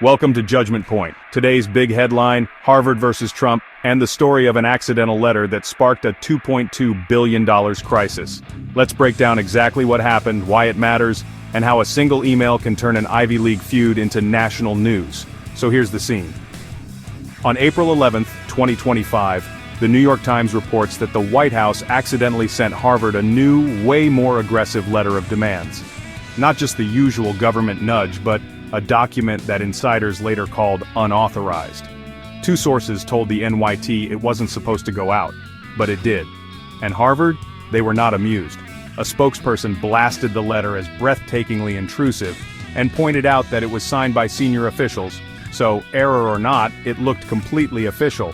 Welcome to Judgment Point. Today's big headline, Harvard versus Trump, and the story of an accidental letter that sparked a $2.2 billion crisis. Let's break down exactly what happened, why it matters, and how a single email can turn an Ivy League feud into national news. So here's the scene. On April 11, 2025, the New York Times reports that the White House accidentally sent Harvard a new, way more aggressive letter of demands. Not just the usual government nudge, but a document that insiders later called unauthorized. Two sources told the NYT it wasn't supposed to go out, but it did. And Harvard? They were not amused. A spokesperson blasted the letter as breathtakingly intrusive, and pointed out that it was signed by senior officials, so, error or not, it looked completely official.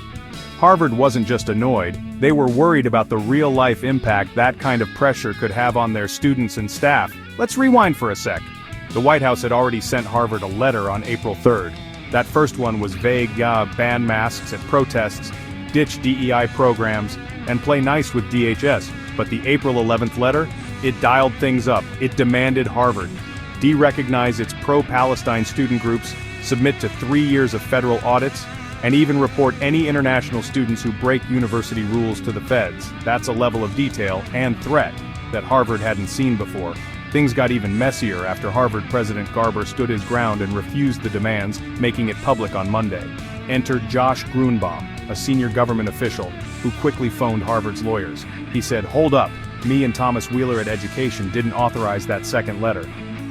Harvard wasn't just annoyed, they were worried about the real-life impact that kind of pressure could have on their students and staff. Let's rewind for a sec. The White House had already sent Harvard a letter on April 3rd. That first one was vague, ban masks at protests, ditch DEI programs, and play nice with DHS. But the April 11th letter? It dialed things up. It demanded Harvard de-recognize its pro-Palestine student groups, submit to 3 years of federal audits, and even report any international students who break university rules to the feds. That's a level of detail and threat that Harvard hadn't seen before. Things got even messier after Harvard President Garber stood his ground and refused the demands, making it public on Monday. Enter Josh Grunbaum, a senior government official, who quickly phoned Harvard's lawyers. He said, "Hold up, me and Thomas Wheeler at Education didn't authorize that second letter."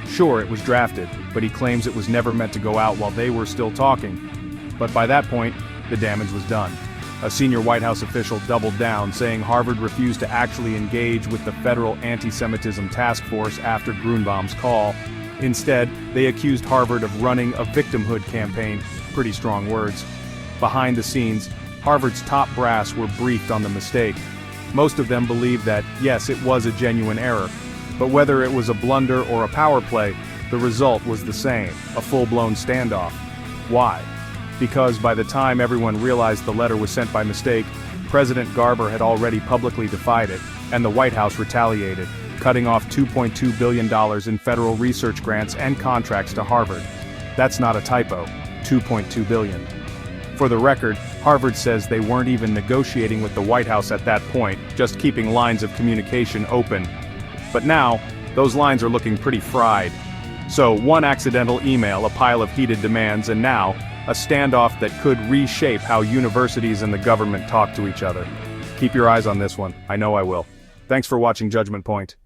Sure, it was drafted, but he claims it was never meant to go out while they were still talking. But by that point, the damage was done. A senior White House official doubled down, saying Harvard refused to actually engage with the federal anti-Semitism task force after Grunbaum's call. Instead, they accused Harvard of running a victimhood campaign, pretty strong words. Behind the scenes, Harvard's top brass were briefed on the mistake. Most of them believed that, yes, it was a genuine error, but whether it was a blunder or a power play, the result was the same, a full-blown standoff. Why? Because by the time everyone realized the letter was sent by mistake, President Garber had already publicly defied it, and the White House retaliated, cutting off $2.2 billion in federal research grants and contracts to Harvard. That's not a typo, $2.2 billion. For the record, Harvard says they weren't even negotiating with the White House at that point, just keeping lines of communication open. But now, those lines are looking pretty fried. So, one accidental email, a pile of heated demands, and now, a standoff that could reshape how universities and the government talk to each other. Keep your eyes on this one, I know I will. Thanks for watching Judgment Point.